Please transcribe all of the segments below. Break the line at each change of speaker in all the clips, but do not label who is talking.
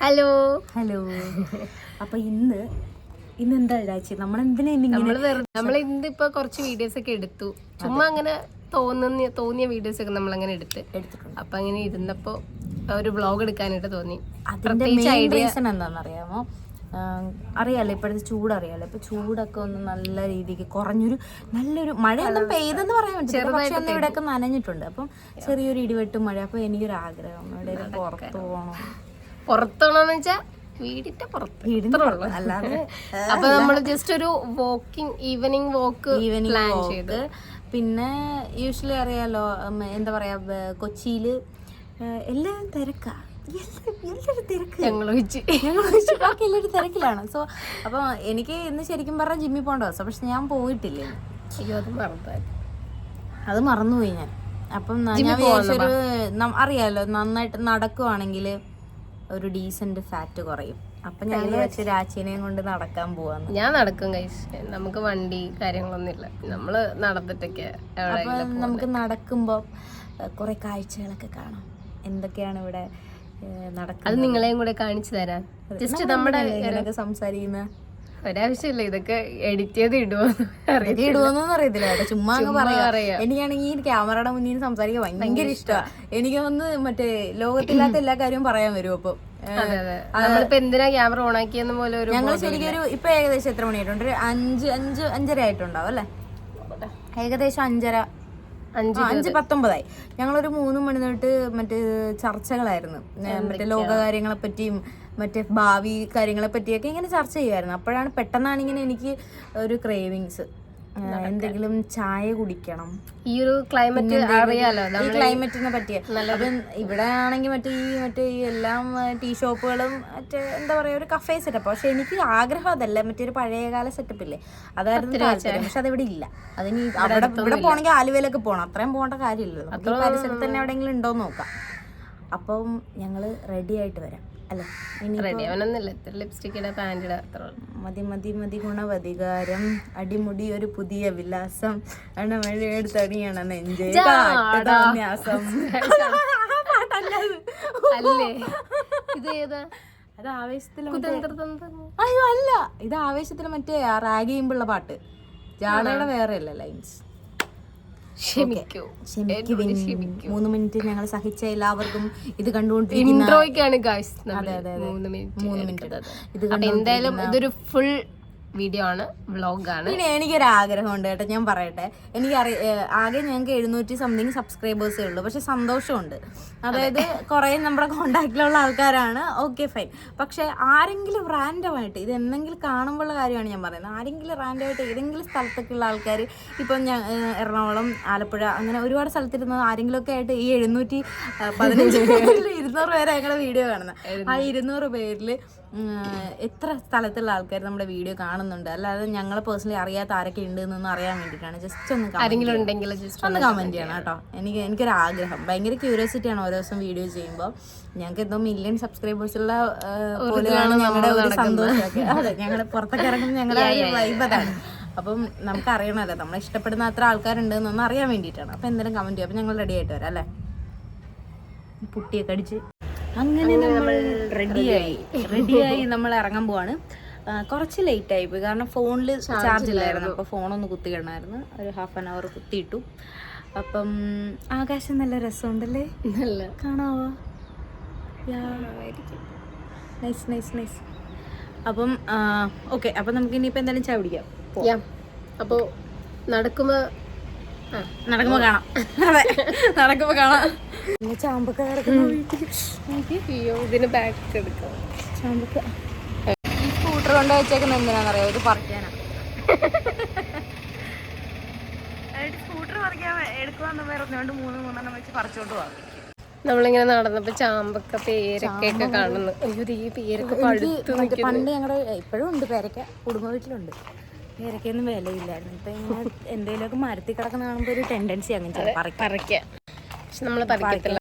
Hello
hello. അപ്പൊ ഇന്ന് എന്താ ചാച്ചി
നമ്മൾ ഇന്നിപ്പോ കുറച്ച് വീഡിയോസ് ഒക്കെ എടുത്തു. ചുമ്മാ അങ്ങനെ തോന്നിയ വീഡിയോസ് ഒക്കെ നമ്മൾ അങ്ങനെ എടുത്തിട്ടുണ്ട്. അപ്പൊ അങ്ങനെ ഇരുന്നപ്പോ ഒരു വ്ളോഗ് എടുക്കാനായിട്ട് തോന്നി.
അതിന്റെ മെയിൻ റീസൺ എന്താണെന്നറിയാമോ? അറിയാലോ, ഇപ്പോഴത്തെ ചൂടറിയാലോ. ഇപ്പൊ ചൂടൊക്കെ ഒന്ന് നല്ല രീതിക്ക് കുറഞ്ഞൊരു നല്ലൊരു മഴയൊന്നും പെയ്തെന്ന് പറയാൻ പറ്റില്ല, പക്ഷെ ഒന്ന് ഇവിടെയൊക്കെ നനഞ്ഞിട്ടുണ്ട്. അപ്പം ചെറിയൊരു ഇടിവെട്ടും മഴ. അപ്പൊ എനിക്കൊരു ആഗ്രഹം ഇവിടെ പുറത്ത് പോകണം.
പുറത്തോണെന്ന് വെച്ചാ വീടിന്റെ പുറത്ത്
അല്ലാതെ.
അപ്പൊ നമ്മള് ജസ്റ്റ് ഒരു ഈവനിങ് വോക്ക് പ്ലാൻ ചെയ്ത്.
പിന്നെ യൂഷ്വലി അറിയാലോ, എന്താ പറയാ, കൊച്ചിയില് എല്ലാവരും തിരക്കാ, എല്ലാവരും തിരക്ക്. ഞങ്ങൾ ബാക്കി എല്ലാവരും തിരക്കിലാണ്. സോ അപ്പൊ എനിക്ക് ഇന്ന് ശരിക്കും പറഞ്ഞാൽ ജിമ്മിൽ പോകേണ്ട ദിവസം, പക്ഷെ ഞാൻ പോയിട്ടില്ല. അത് മറന്നുപോയി ഞാൻ. അപ്പം ഞാൻ വിചാരിച്ചൊരു അറിയാലോ, നന്നായിട്ട് നടക്കുവാണെങ്കിൽ ഒരു ഡീസന്റ് ഫാറ്റ് കുറയും. അപ്പൊ ഞാൻ വിചാരിച്ചു രാച്ചിനെയും കൊണ്ട് നടക്കാൻ പോവാന്ന്.
ഞാൻ നടക്കും ഗൈസ്, നമുക്ക് വണ്ടി കാര്യങ്ങളൊന്നും ഇല്ല, നമ്മള് നടന്നിട്ടൊക്കെ.
അപ്പൊ നമുക്ക് നടക്കുമ്പോ കുറെ കാഴ്ചകളൊക്കെ കാണാം. എന്തൊക്കെയാണ് ഇവിടെ നടക്കുന്നത്,
അത് നിങ്ങളെയും കൂടെ കാണിച്ചു തരാം. ജസ്റ്റ് നമ്മുടെ
സംസാരിക്കുന്ന
ഒരാവശ്യമില്ല, ഇതൊക്കെ എഡിറ്റ് ചെയ്ത്
ഇടുവോന്നൊന്നും അറിയത്തില്ല കേട്ടോ, ചുമ്മാ അങ്ങ് പറയാം. എനിക്കാണെങ്കിൽ ഈ ക്യാമറയുടെ മുന്നിൽ സംസാരിക്കാൻ ഭയങ്കര ഇഷ്ടമാണ്. എനിക്ക് ഒന്ന് മറ്റേ ലോകത്തില്ലാത്ത എല്ലാ കാര്യവും പറയാൻ വരും. അപ്പൊ
നമ്മളിപ്പോ എന്തിനാ ക്യാമറ ഓൺ ആക്കിയെന്ന് പോലെ
ഞങ്ങൾ ശരിക്കും ഒരു ഇപ്പൊ ഏകദേശം എത്ര മണിയായിട്ടുണ്ട്? 5:05 ആയിട്ടുണ്ടാവും അല്ലെ? ഏകദേശം 5:19 ഞങ്ങളൊരു 3 മണി തൊട്ട് മറ്റേ ചർച്ചകളായിരുന്നു. മറ്റേ ലോകകാര്യങ്ങളെ പറ്റിയും മറ്റേ ഭാവി കാര്യങ്ങളെ പറ്റിയൊക്കെ ഇങ്ങനെ ചർച്ച ചെയ്യുമായിരുന്നു. അപ്പോഴാണ് പെട്ടെന്നാണ് ഇങ്ങനെ എനിക്ക് ഒരു ക്രേവിങ്സ്, എന്തെങ്കിലും ചായ കുടിക്കണം.
ഈ ഒരു ക്ലൈമറ്റ് അറിയാലോ,
ഈ ക്ലൈമറ്റിനെ പറ്റിയ. അപ്പം ഇവിടെ ആണെങ്കിൽ മറ്റേ ഈ എല്ലാം ടീ ഷോപ്പുകളും മറ്റേ എന്താ പറയാ ഒരു കഫേ സെറ്റപ്പ്. പക്ഷെ എനിക്ക് ആഗ്രഹം അതല്ല, മറ്റേ ഒരു പഴയകാല സെറ്റപ്പില്ലേ, അതായിരുന്നു താല്പര്യം. പക്ഷെ അതിവിടെ ഇല്ല. അതിന് ഇവിടെ പോകണമെങ്കിൽ ആലുവയിലൊക്കെ പോകണം, അത്രയും പോകേണ്ട കാര്യമില്ലല്ലോ. ഈ പരിസരത്ത് തന്നെ എവിടെയെങ്കിലും ഉണ്ടോന്ന് നോക്കാം. അപ്പം ഞങ്ങള് റെഡി ആയിട്ട് വരാം അല്ലെ? മതി ഗുണവധികാരം അടിമുടി ഒരു പുതിയ വിലാസം അണമഴയെടുത്തണിയാണ് നെഞ്ചേ കാട്ടന്യാസം. അത് ആവേശത്തിൽ, അയ്യോ അല്ല, ഇത് ആവേശത്തിൽ മറ്റേ റാഗ് ചെയ്യുമ്പോഴുള്ള പാട്ട്. ജാടയുടെ വേറെ അല്ല ലൈൻസ്. ക്ഷമിക്കൂ 3 മിനിറ്റ് ഞങ്ങൾ സഹിച്ച എല്ലാവർക്കും ഇത് കണ്ടുകൊണ്ടിരിക്കുന്ന
എന്തായാലും ഇതൊരു ഫുൾ വീഡിയോ ആണ്, വ്ളോഗാണ്.
പിന്നെ എനിക്കൊരു ആഗ്രഹമുണ്ട് കേട്ടോ, ഞാൻ പറയട്ടെ. ആകെ ഞങ്ങൾക്ക് 700 സംതിങ് സബ്സ്ക്രൈബേഴ്സേ ഉള്ളൂ, പക്ഷെ സന്തോഷമുണ്ട്. അതായത് കുറെ നമ്മുടെ കോണ്ടാക്റ്റിലുള്ള ആൾക്കാരാണ്, ഓക്കെ ഫൈൻ. പക്ഷെ ആരെങ്കിലും റാൻഡമായിട്ട് ഇത് എന്തെങ്കിലും കാണുമ്പോഴുള്ള കാര്യമാണ് ഞാൻ പറയുന്നത്. ആരെങ്കിലും റാൻഡമായിട്ട് ഏതെങ്കിലും സ്ഥലത്തൊക്കെയുള്ള ആൾക്കാർ, ഇപ്പം ഞാൻ എറണാകുളം, ആലപ്പുഴ, അങ്ങനെ ഒരുപാട് സ്ഥലത്തിരുന്ന ആരെങ്കിലുമൊക്കെ ആയിട്ട് ഈ 715 പേരിൽ 200 പേരെ ഞങ്ങളുടെ വീഡിയോ കാണുന്നത്. ആ 200 പേരിൽ എത്ര സ്ഥലത്തുള്ള ആൾക്കാർ നമ്മുടെ വീഡിയോ കാണുന്നുണ്ട്, അല്ലാതെ ഞങ്ങളെ പേഴ്സണലി അറിയാത്ത ആരൊക്കെ ഉണ്ട് എന്നൊന്നും അറിയാൻ വേണ്ടിയിട്ടാണ്. ജസ്റ്റ് ഒന്ന് കമന്റ് ചെയ്യണം കേട്ടോ. എനിക്കൊരു ആഗ്രഹം, ഭയങ്കര ക്യൂരിയോസിറ്റിയാണ് ഓരോ ദിവസം വീഡിയോ ചെയ്യുമ്പോൾ. ഞങ്ങൾക്ക് എന്തോ 1 മില്യൺ സബ്സ്ക്രൈബേഴ്സുള്ള പോലെയാണ് ഞങ്ങളുടെ ഒരു സന്തോഷമൊക്കെ. അതെ, ഞങ്ങൾ പുറത്തൊക്കെ ഇറങ്ങുമ്പോൾ ഞങ്ങളുടെ വൈബ് അതാണ്. അപ്പം നമുക്ക് അറിയണമല്ലോ, നമ്മളെ ഇഷ്ടപ്പെടുന്ന അത്ര ആൾക്കാരുണ്ട് എന്നൊന്നും അറിയാൻ വേണ്ടിയിട്ടാണ്. അപ്പം എന്തെങ്കിലും കമന്റ് ചെയ്യും. അപ്പം ഞങ്ങൾ റെഡി ആയിട്ട് വരാം അല്ലേ? പുട്ടിയൊക്കെ അടിച്ച് അങ്ങനെ നമ്മൾ റെഡിയായി നമ്മൾ ഇറങ്ങാൻ പോവാണ്. കുറച്ച് ലേറ്റ് ആയിപ്പോയി, കാരണം ഫോണിൽ ചാർജ് ഇല്ലായിരുന്നു. അപ്പോൾ ഫോണൊന്ന് കുത്തിയിടണമായിരുന്നു. ഒരു ½ an hour കുത്തിയിട്ടു. അപ്പം ആകാശം നല്ല രസമുണ്ടല്ലേ, നല്ല കാണാവോ? നൈസ്. അപ്പം ഓക്കെ, അപ്പം നമുക്ക് ഇനിയിപ്പോൾ എന്തായാലും ചായ കുടിക്കാം.
അപ്പോൾ നടക്കുമ്പോൾ
കാണാം. അതെ, നടക്കുമ്പോ കാണാം. ചാമ്പക്ക
ഇതിന് ബാക്ക് എടുക്കാം.
ചാമ്പക്ക ഈ സ്കൂട്ടർ കൊണ്ട് വെച്ചേക്കുന്നത് എന്തിനാണെന്നറിയാം? ഇത് പറിക്കാനാ. സ്കൂട്ടർ പറിക്കാൻ എടുക്കുവാന്ന് പറഞ്ഞുകൊണ്ട് 3 വെച്ച് പറിച്ചോണ്ട് പോവാം.
നമ്മളിങ്ങനെ നടന്നപ്പോ ചാമ്പക്ക പേരക്കൊക്കെ കാണുന്നു. ഈ പേരൊക്കെ
പണ്ട് ഞങ്ങളുടെ ഇപ്പോഴും ഉണ്ട് പേരക്ക, കുടുംബ വീട്ടിലുണ്ട്. പേരക്കൊന്നും വിലയില്ലായിരുന്നു. ഇപ്പൊ ഇങ്ങനെ എന്തെങ്കിലുമൊക്കെ മരത്തിൽ കിടക്കുന്ന കാണുമ്പോ ഒരു ടെൻഡൻസി അങ്ങനെ
പറിക്കാൻ. പക്ഷെ നമ്മള് പറിക്കത്തില്ല,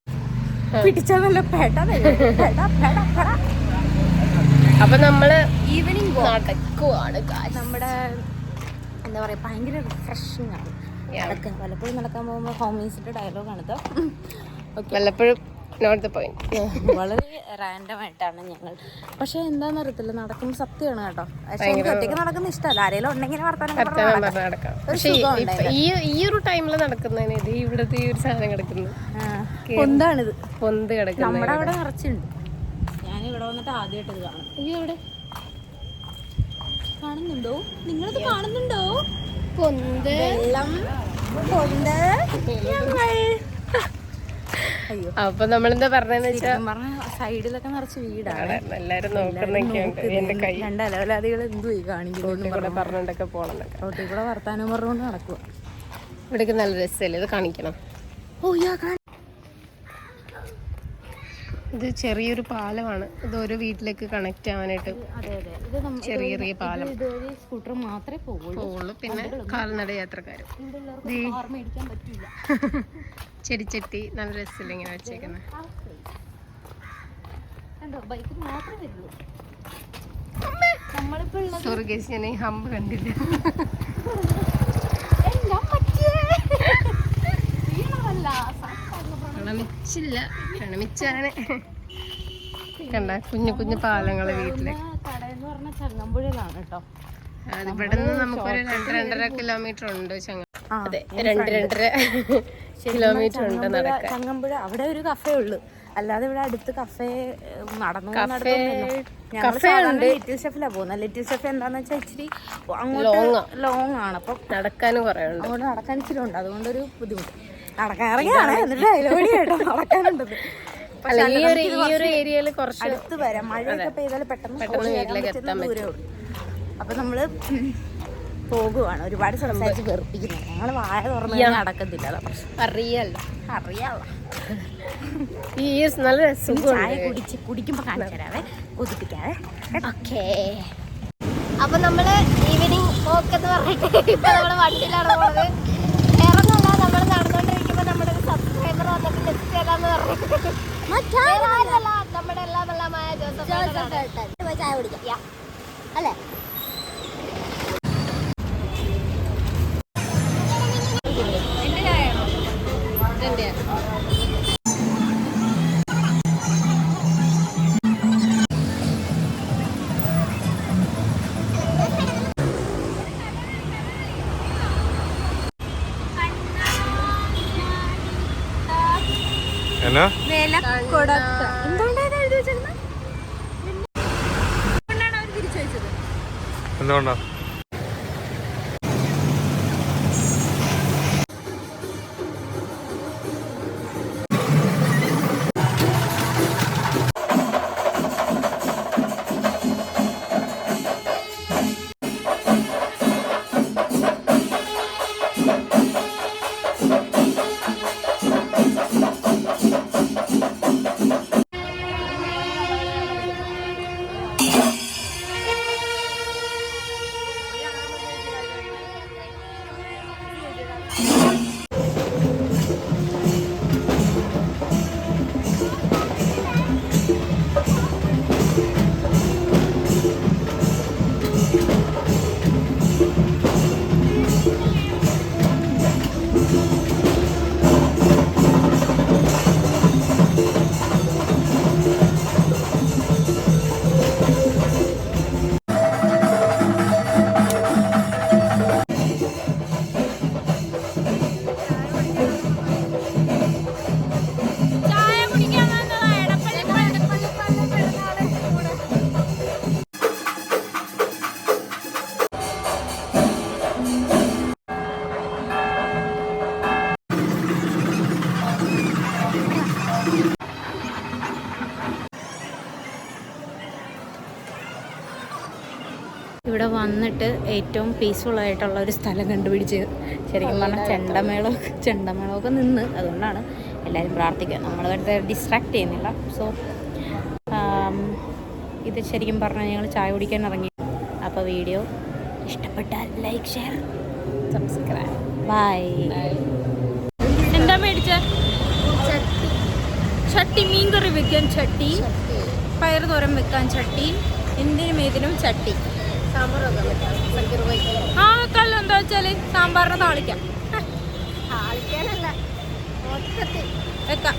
പിടിച്ചാൽ നല്ല
അപ്പൊ നമ്മള് ഈവനിങ് നടക്കുവാണ്.
നമ്മുടെ എന്താ പറയാ, ഭയങ്കര റിഫ്രഷിംഗ് ആണ്. വല്ലപ്പോഴും നടക്കാൻ പോകുമ്പോ ഹോമീസിന്റെ ഡയലോഗാണ് ഇത്.
വല്ലപ്പോഴും നോട്ട് ദ പോയിന്റ്.
വളരെ റാൻഡം ആയിട്ടാണ് ഞങ്ങൾ. പക്ഷെ എന്താന്ന് അറിയത്തില്ല, നടക്കുമ്പോൾ സത്യമാണ് കേട്ടോ. പക്ഷെ എനിക്ക് ഒറ്റയ്ക്ക് നടക്കുന്ന ഇഷ്ടമല്ല, ആരെങ്കിലും ഉണ്ടെങ്കിൽ വർത്താനം
നടക്കാം. പക്ഷെ ഈ ഒരു ടൈമിൽ നടക്കുന്നതിന് ഇത് ഇവിടുത്തെ ഈ ഒരു സാധനം കിടക്കുന്നു.
പൊന്താണിത്,
പൊന്ത് കിടക്കുന്നു.
നമ്മുടെ അവിടെ നിറച്ചുണ്ട്. ഞാൻ ഇവിടെ വന്നിട്ട് ആദ്യമായിട്ട് ഇത് കാണും.
അയ്യോ ഇവിടെ
കാണുന്നുണ്ടോ? നിങ്ങളിത് കാണുന്നുണ്ടോ?
പൊന്ത്
വെള്ളം പൊന്ത്. അയ്യോ,
അപ്പൊ നമ്മളെന്താ പറഞ്ഞതെന്ന് വെച്ചാൽ
പറഞ്ഞ സൈഡിലൊക്കെ നിറച്ച് വീടാണ്.
എല്ലാരും നോക്കുന്നൊക്കെയുണ്ട്. എന്റെ കൈ
രണ്ട് അലവലാദികൾ എന്തു കാണിക്കുന്നു
പറഞ്ഞോണ്ടൊക്കെ പോണം.
റോട്ടിൽ കൂടെ വർത്താനം പറഞ്ഞുകൊണ്ട് നടക്കുക.
ഇവിടേക്ക് നല്ല രസമല്ലേ, ഇത് കാണിക്കണം. ഇത് ചെറിയൊരു പാലമാണ്. ഇത് ഓരോ വീട്ടിലേക്ക് കണക്ട് ആവാനായിട്ട് ചെറിയ ചെറിയ പാലം.
സ്കൂട്ടർ മാത്രമേ
പോകുള്ളൂ, പിന്നെ കാൽനട യാത്രക്കാരും. ചെടിച്ചട്ടി നല്ല രസമില്ല ഇങ്ങനെ വെച്ചേക്കുന്നത്. സോറി ഗൈസ്, ഞാൻ ഈ ഹമ്പ് കണ്ടില്ല. പ്രണമിച്ചില്ല, പ്രണമിച്ചാണ്. കണ്ട കുഞ്ഞു കുഞ്ഞു പാലങ്ങള് വീട്ടില്.
കടയെന്ന് പറഞ്ഞ ചങ്ങമ്പുഴയിലാണ് കേട്ടോ.
ഇവിടെ നിന്ന് നമുക്കൊരു 2-2.5 കിലോമീറ്റർ ഉണ്ട്. അതെ, 2-2.5 കിലോമീറ്റർ ഉണ്ട് നടക്കാൻ.
ചങ്ങമ്പുഴ അവിടെ ഒരു കഫേ ഉള്ളു, അല്ലാതെ ഇവിടെ അടുത്ത് കഫേ നടന്നു. ലിറ്റിൽ ഷെഫിലാണ് പോകുന്നത്. ലിറ്റിൽ ഷെഫ് എന്താന്ന് വെച്ചാൽ ഇച്ചിരി അങ്ങോട്ട് ലോങ് ആണ്, അപ്പം നടക്കാനും കുറെ ഉണ്ട്. അങ്ങോട്ട് നടക്കാൻ ഇച്ചിരി ഉണ്ട്, അതുകൊണ്ടൊരു ബുദ്ധിമുട്ട്. നടക്കാൻ ഇറങ്ങിയാണ്, എന്നിട്ട് അതിലോടി കേട്ടോ നടക്കാനുണ്ടത്.
ഈ ഒരു ഏരിയയിൽ കുറച്ച്
അടുത്ത് വരാം. മഴയൊക്കെ പെയ്താൽ പെട്ടെന്ന് വീട്ടിലേക്ക് എത്താൻ ദൂരേ ഉള്ളൂ. അപ്പൊ നമ്മള് പോകുവാണ്. ഒരുപാട് സംസാരിച്ച് വെറുപ്പിക്കുന്നു. ഞങ്ങള് വായ തുറന്ന് നടക്കത്തില്ല.
അറിയാലോ. ഈ നല്ല
ചായ കുടിക്കുമ്പോ കാണിച്ചു തരാവേ, കൊതിപ്പിക്കാവേ. ഓക്കേ,
അപ്പൊ നമ്മള് ഈവനിങ് വോക്ക് എന്ന് പറഞ്ഞിട്ട് ഇപ്പൊ നമ്മള് വണ്ടിയിലാണ് പോകുന്നത്. ഇറങ്ങുന്ന നമ്മൾ നടന്നുകൊണ്ടിരിക്കുമ്പോ നമ്മുടെ ഒരു സബ്സ്ക്രൈബർ വന്നിട്ട് ടെസ്റ്റ് ചെയ്യാന്ന് പറഞ്ഞിട്ട് നമ്മുടെ എല്ലാം എല്ലാമായ ജോസഫ്
ചായ കുടിക്കാം അല്ലേ?
എന്തുകൊണ്ടാ
ഇവിടെ വന്നിട്ട് ഏറ്റവും പീസ്ഫുൾ ആയിട്ടുള്ള ഒരു സ്ഥലം കണ്ടുപിടിച്ച് ശരിക്കും പറഞ്ഞാൽ ചെണ്ടമേളമൊക്കെ നിന്ന്, അതുകൊണ്ടാണ് എല്ലാവരും പ്രാർത്ഥിക്കുക. നമ്മൾ വെറുതെ ഡിസ്ട്രാക്ട് ചെയ്യുന്നില്ല. സോ ഇത് ശരിക്കും പറഞ്ഞാൽ ഞങ്ങൾ ചായ കുടിക്കാൻ ഇറങ്ങി. അപ്പോൾ വീഡിയോ ഇഷ്ടപ്പെട്ടാൽ ലൈക്ക്, ഷെയർ, സബ്സ്ക്രൈബ്. ബൈ. എന്താ മേടിച്ച? ചട്ടി, മീൻ കറി വെക്കാൻ ചട്ടി, പയർ തോരൻ വെക്കാൻ ചട്ടി, എന്തിനും ഏതിനും ചട്ടി. ആ വെക്കാമല്ലോ. എന്താ വെച്ചാല് സാമ്പാറിനെ താളിക്കാം. വെക്കാം.